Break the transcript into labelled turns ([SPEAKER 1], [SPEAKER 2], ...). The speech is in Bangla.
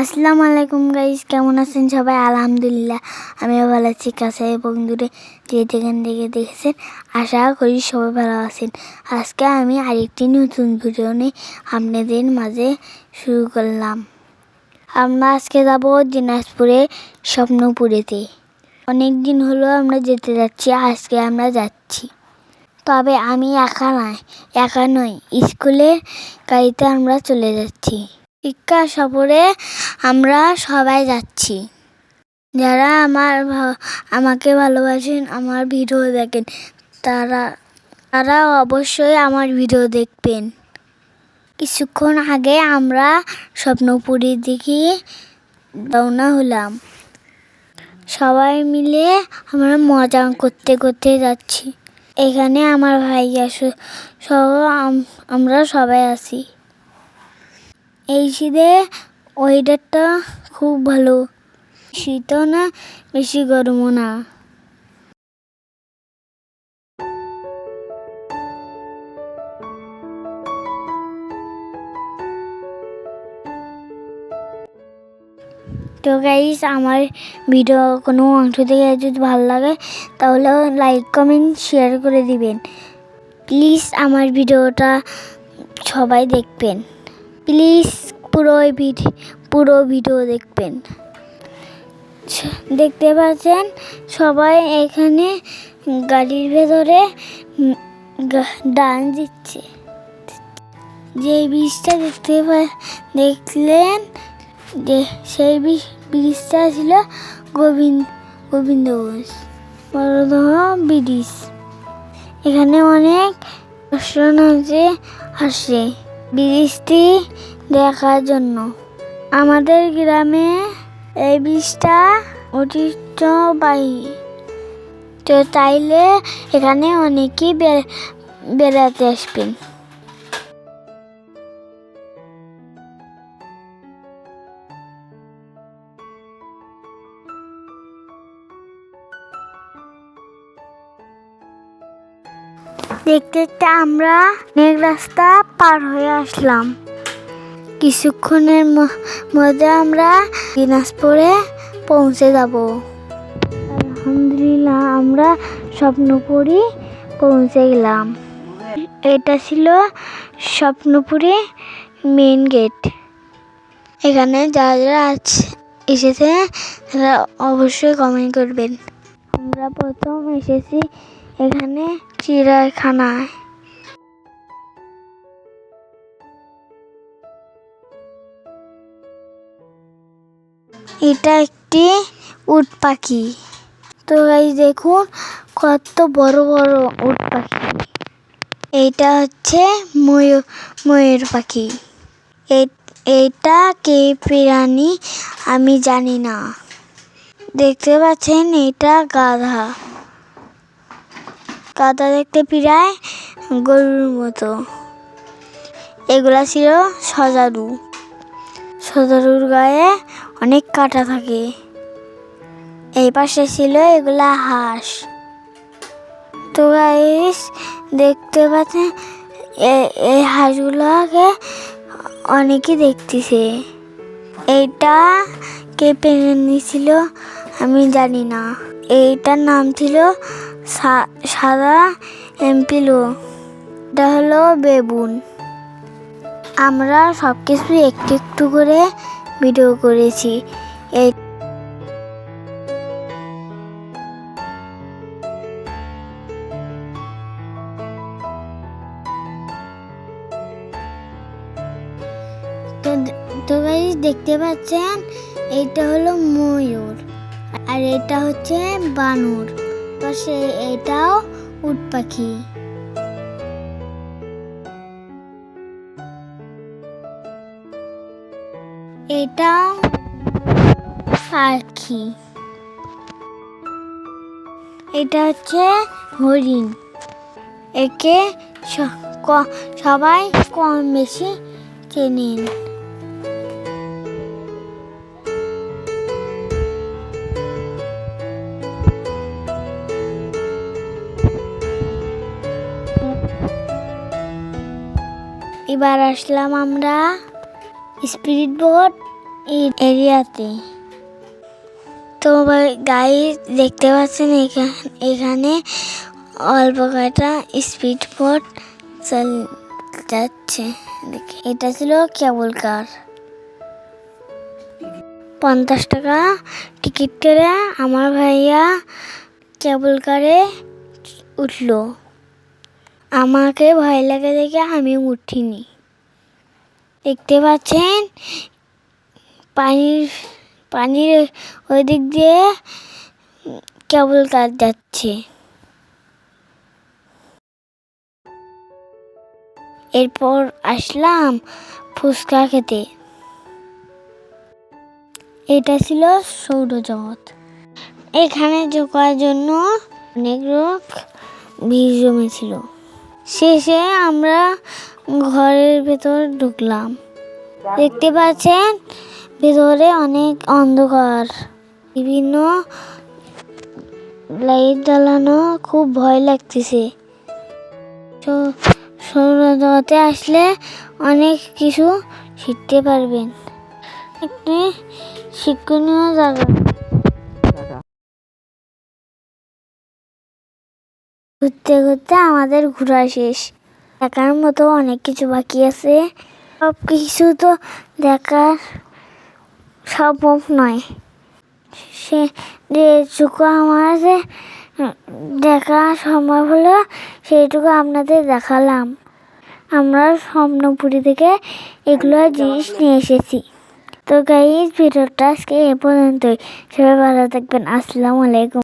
[SPEAKER 1] আসসালামু আলাইকুম গাইস, কেমন আছেন সবাই? আলহামদুলিল্লাহ আমিও ভালো আছি। কাছে এবং দূরে যে যেখান থেকে দেখেছেন আশা করি সবাই ভালো আছেন। আজকে আমি আরেকটি নতুন ভিডিও নিয়ে আপনাদের মাঝে শুরু করলাম। আমরা আজকে যাব দিনাজপুরে স্বপ্নপুরেতে। অনেক দিন হলো আমরা যেতে যাচ্ছি, আজকে আমরা যাচ্ছি। তবে আমি একা নই, স্কুলের গাড়িতে আমরা চলে যাচ্ছি। শিক্ষা সফরে আমরা সবাই যাচ্ছি। যারা আমাকে ভালোবাসেন, আমার ভিডিও দেখেন, তারা অবশ্যই আমার ভিডিও দেখবেন। কিছুক্ষণ আগে আমরা স্বপ্নপুরীর দিকে রওনা হলাম। সবাই মিলে আমরা মজা করতে করতে যাচ্ছি। এখানে আমার ভাইয়া সহ আমরা সবাই আছি। এই শীতে ওয়েদারটা খুব ভালো, শীতও না বেশি গরমও না। তো গাইস, আমার ভিডিও কোনো অংশ থেকে যদি ভালো লাগে তাহলে লাইক কমেন্ট শেয়ার করে দিবেন। প্লিজ আমার ভিডিওটা সবাই দেখবেন। প্লিজ পুরো ভিডিও দেখবেন। দেখতে পাচ্ছেন সবাই এখানে গাড়ির ভেতরে ডান্স দিচ্ছে। যে ব্রিজটা দেখলেন যে সেই ব্রিজটা ছিল গোবিন্দগঞ্জ বড়দহ ব্রিজ। এখানে অনেক দর্শন আসে ব্রিজটি দেখার জন্য। আমাদের গ্রামে এই ব্রিজটা ঐতিহ্যবাহী, তো তাইলে এখানে অনেকেই বেড়াতে আসবেন। দেখতে দেখতে আমরা অনেক রাস্তা পার হয়ে আসলাম। কিছুক্ষণের মধ্যে আমরা দিনাজপুরে পৌঁছে যাব। আলহামদুলিল্লাহ আমরা স্বপ্নপুরী পৌঁছে গেলাম। এটা ছিল স্বপ্নপুরী মেইন গেট। এখানে যারা এসেছে তারা অবশ্যই কমেন্ট করবেন। আমরা প্রথম এসেছি এখানে চিড়িয়াখানায়। এটা একটি উট পাখি। তো গাইস দেখুন কত বড় বড় উট পাখি। এইটা হচ্ছে ময়ূর পাখি। এটা কে প্রাণী আমি জানি না। দেখতে পাচ্ছেন এটা গাধা দেখতে প্রায় গরুর মতো। এগুলা ছিল সজারুর গায়ে অনেক কাঁটা থাকে। এই পাশে ছিল এগুলা হাঁস। তো গাইস দেখতে পাচ্ছেন এই হাঁসগুলোকে অনেকেই দেখতেছে। এইটা কে প্রাণী ছিল আমি জানি না। এইটার নাম ছিল সাদা এমপিলো। এটা হলো বেবুন। আমরা সব কিছু একটু একটু করে ভিডিও করেছি। তো গাইস দেখতে পাচ্ছেন এইটা হলো ময়ূর আর এটা হচ্ছে বানর। পাশে এটাও উট পাখি। এটা পাখি। এটা হচ্ছে হরিণ। একে সবাই কম বেশি চেনেন। এবার আসলাম আমরা স্পিড বোট এই এরিয়াতে। তো গাইস দেখতে পাচ্ছেন এখানে অল্প কয়টা স্পিড বোট যাচ্ছে। এটা ছিল কেবল কার, 50 টাকা টিকিট করে আমার ভাইয়া কেবল কারে উঠলো। আমাকে ভয় লাগে দেখে আমি উঠিনি। দেখতে পাচ্ছেন পানির ওই দিক দিয়ে কেবল কার যাচ্ছে। এরপর আসলাম ফুচকা খেতে। এটা ছিল সৌরজগৎ। এখানে ঢোকার জন্য অনেক লোক ভিড় জমেছিল। শেষে আমরা ঘরের ভেতর ঢুকলাম। দেখতে পাচ্ছেন ভেতরে অনেক অন্ধকার, বিভিন্ন লাইট জ্বালানো, খুব ভয় লাগতেছে। তো সৌরজগতে আসলে অনেক কিছু শিখতে পারবেন। একটি শিক্ষণীয় জায়গা। ঘুরতে ঘুরতে আমাদের ঘোরা শেষ। দেখার মতো অনেক কিছু বাকি আছে। সব কিছু তো দেখার সম্ভব নয়। সে যেটুকু আমাদের দেখা সম্ভব হলো সেইটুকু আপনাদের দেখালাম। আমরা স্বপ্নপুরী থেকে এগুলো জিনিস নিয়ে এসেছি। তো গাইস, ভিডিওটা আজকে এ পর্যন্তই। সবাই ভালো থাকবেন। আসসালামু আলাইকুম।